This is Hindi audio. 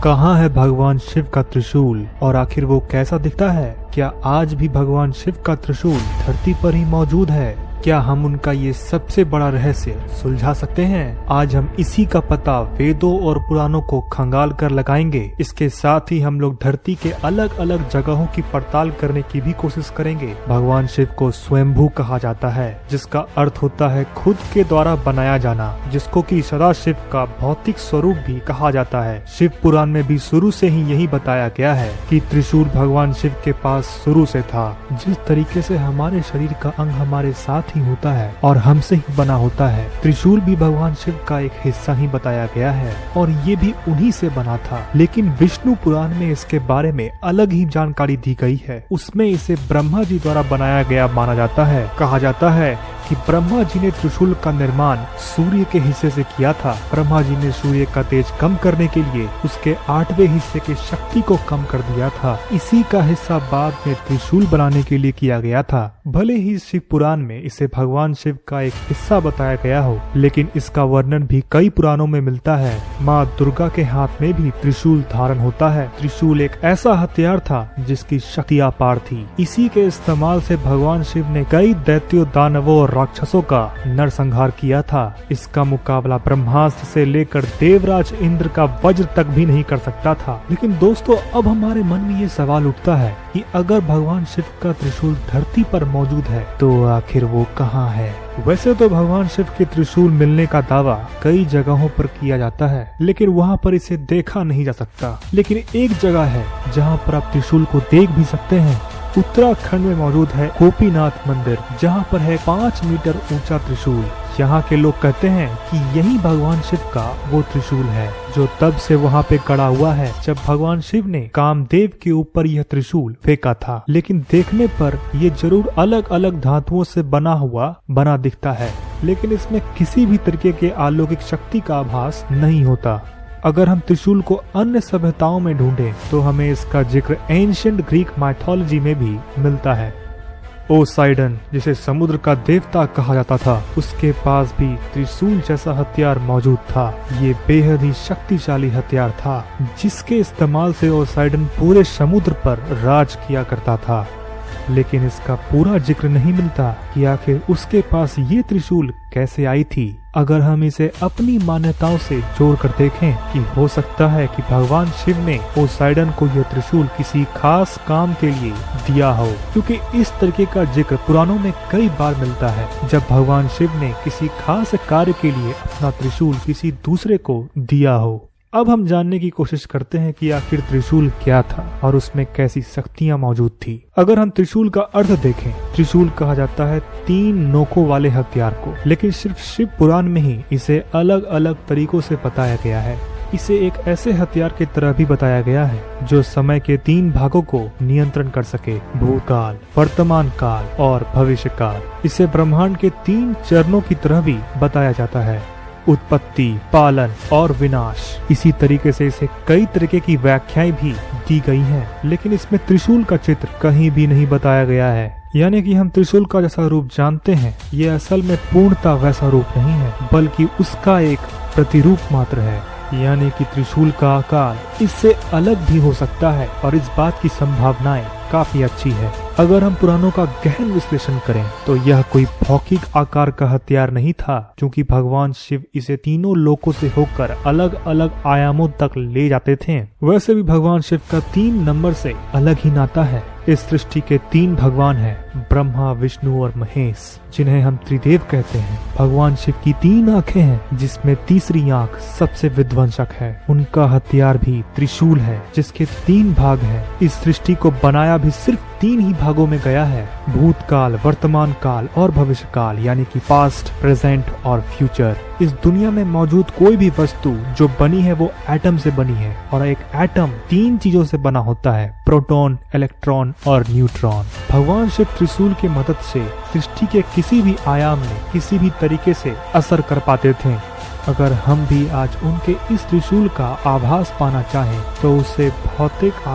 कहाँ है भगवान शिव का त्रिशूल और आखिर वो कैसा दिखता है? क्या आज भी भगवान शिव का त्रिशूल धरती पर ही मौजूद है? क्या हम उनका ये सबसे बड़ा रहस्य सुलझा सकते हैं? आज हम इसी का पता वेदों और पुराणों को खंगाल कर लगाएंगे। इसके साथ ही हम लोग धरती के अलग अलग जगहों की पड़ताल करने की भी कोशिश करेंगे। भगवान शिव को स्वयंभू कहा जाता है, जिसका अर्थ होता है खुद के द्वारा बनाया जाना, जिसको कि सदाशिव का भौतिक स्वरूप भी कहा जाता है। शिव पुराण में भी शुरू से ही यही बताया गया है कि त्रिशूल भगवान शिव के पास शुरू से था। जिस तरीके से हमारे शरीर का अंग हमारे साथ ही होता है और हमसे ही बना होता है, त्रिशूल भी भगवान शिव का एक हिस्सा ही बताया गया है और ये भी उन्हीं से बना था। लेकिन विष्णु पुराण में इसके बारे में अलग ही जानकारी दी गई है। उसमें इसे ब्रह्मा जी द्वारा बनाया गया माना जाता है। कहा जाता है कि ब्रह्मा जी ने त्रिशूल का निर्माण सूर्य के हिस्से से किया था। ब्रह्मा जी ने सूर्य का तेज कम करने के लिए उसके 8वें हिस्से की शक्ति को कम कर दिया था। इसी का हिस्सा बाद में त्रिशूल बनाने के लिए किया गया था। भले ही शिव पुराण में इसे भगवान शिव का एक हिस्सा बताया गया हो, लेकिन इसका वर्णन भी कई पुराणों में मिलता है। माँ दुर्गा के हाथ में भी त्रिशूल धारण होता है। त्रिशूल एक ऐसा हथियार था जिसकी शक्ति अपार थी। इसी के इस्तेमाल से भगवान शिव ने कई दैत्यों, दानवों और राक्षसों का नरसंहार किया था। इसका मुकाबला ब्रह्मास्त्र से लेकर देवराज इंद्र का वज्र तक भी नहीं कर सकता था। लेकिन दोस्तों, अब हमारे मन में ये सवाल उठता है कि अगर भगवान शिव का त्रिशूल धरती पर मौजूद है तो आखिर वो कहाँ है? वैसे तो भगवान शिव के त्रिशूल मिलने का दावा कई जगहों पर किया जाता है, लेकिन वहाँ पर इसे देखा नहीं जा सकता। लेकिन एक जगह है जहाँ पर आप त्रिशूल को देख भी सकते हैं। उत्तराखंड में मौजूद है गोपीनाथ मंदिर, जहाँ पर है 5 मीटर ऊंचा त्रिशूल। यहाँ के लोग कहते हैं कि यही भगवान शिव का वो त्रिशूल है जो तब से वहाँ पे खड़ा हुआ है जब भगवान शिव ने कामदेव के ऊपर यह त्रिशूल फेंका था। लेकिन देखने पर ये जरूर अलग अलग धातुओं से बना दिखता है, लेकिन इसमें किसी भी तरीके के अलौकिक शक्ति का आभास नहीं होता। अगर हम त्रिशूल को अन्य सभ्यताओं में ढूंढें तो हमें इसका जिक्र एंशिएंट ग्रीक माइथोलॉजी में भी मिलता है। पोसाइडन, जिसे समुद्र का देवता कहा जाता था, उसके पास भी त्रिशूल जैसा हथियार मौजूद था। ये बेहद ही शक्तिशाली हथियार था जिसके इस्तेमाल से पोसाइडन पूरे समुद्र पर राज किया करता था। लेकिन इसका पूरा जिक्र नहीं मिलता कि आखिर उसके पास ये त्रिशूल कैसे आई थी। अगर हम इसे अपनी मान्यताओं से जोड़कर देखें कि हो सकता है कि भगवान शिव ने पोसाइडन को यह त्रिशूल किसी खास काम के लिए दिया हो, क्योंकि इस तरीके का जिक्र पुराणों में कई बार मिलता है जब भगवान शिव ने किसी खास कार्य के लिए अपना त्रिशूल किसी दूसरे को दिया हो। अब हम जानने की कोशिश करते हैं कि आखिर त्रिशूल क्या था और उसमें कैसी शक्तियां मौजूद थी। अगर हम त्रिशूल का अर्थ देखें, त्रिशूल कहा जाता है 3 नोकों वाले हथियार को, लेकिन सिर्फ शिव पुराण में ही इसे अलग अलग तरीकों से बताया गया है। इसे एक ऐसे हथियार की तरह भी बताया गया है जो समय के 3 भागों को नियंत्रण कर सके, भूतकाल, वर्तमान काल और भविष्य काल। इसे ब्रह्मांड के 3 चरणों की तरह भी बताया जाता है, उत्पत्ति, पालन और विनाश। इसी तरीके से इसे कई तरीके की व्याख्याएं भी दी गई हैं, लेकिन इसमें त्रिशूल का चित्र कहीं भी नहीं बताया गया है। यानी कि हम त्रिशूल का जैसा रूप जानते हैं, ये असल में पूर्णतः वैसा रूप नहीं है, बल्कि उसका एक प्रतिरूप मात्र है। यानी कि त्रिशूल का आकार इससे अलग भी हो सकता है और इस बात की संभावनाएं काफी अच्छी है। अगर हम पुराणों का गहन विश्लेषण करें तो यह कोई भौतिक आकार का हथियार नहीं था, क्योंकि भगवान शिव इसे तीनों लोकों से होकर अलग अलग आयामों तक ले जाते थे। वैसे भी भगवान शिव का 3 नंबर से अलग ही नाता है। इस सृष्टि के 3 भगवान हैं, ब्रह्मा, विष्णु और महेश, जिन्हें हम त्रिदेव कहते हैं। भगवान शिव की 3 आंखें हैं, जिसमें तीसरी आंख सबसे विध्वंसक है। उनका हथियार भी त्रिशूल है, जिसके 3 भाग हैं। इस सृष्टि को बनाया भी सिर्फ 3 ही भागों में गया है, भूतकाल, वर्तमान काल और भविष्य काल, यानी कि पास्ट, प्रेजेंट और फ्यूचर। इस दुनिया में मौजूद कोई भी वस्तु जो बनी है वो एटम से बनी है, और एक एटम 3 चीजों से बना होता है, प्रोटॉन, इलेक्ट्रॉन और न्यूट्रॉन। भगवान शिव त्रिशूल की मदद से सृष्टि के किसी भी आयाम में किसी भी तरीके से असर कर पाते थे। अगर हम भी आज उनके इस त्रिशूल का आभास पाना चाहें तो उसे भौतिक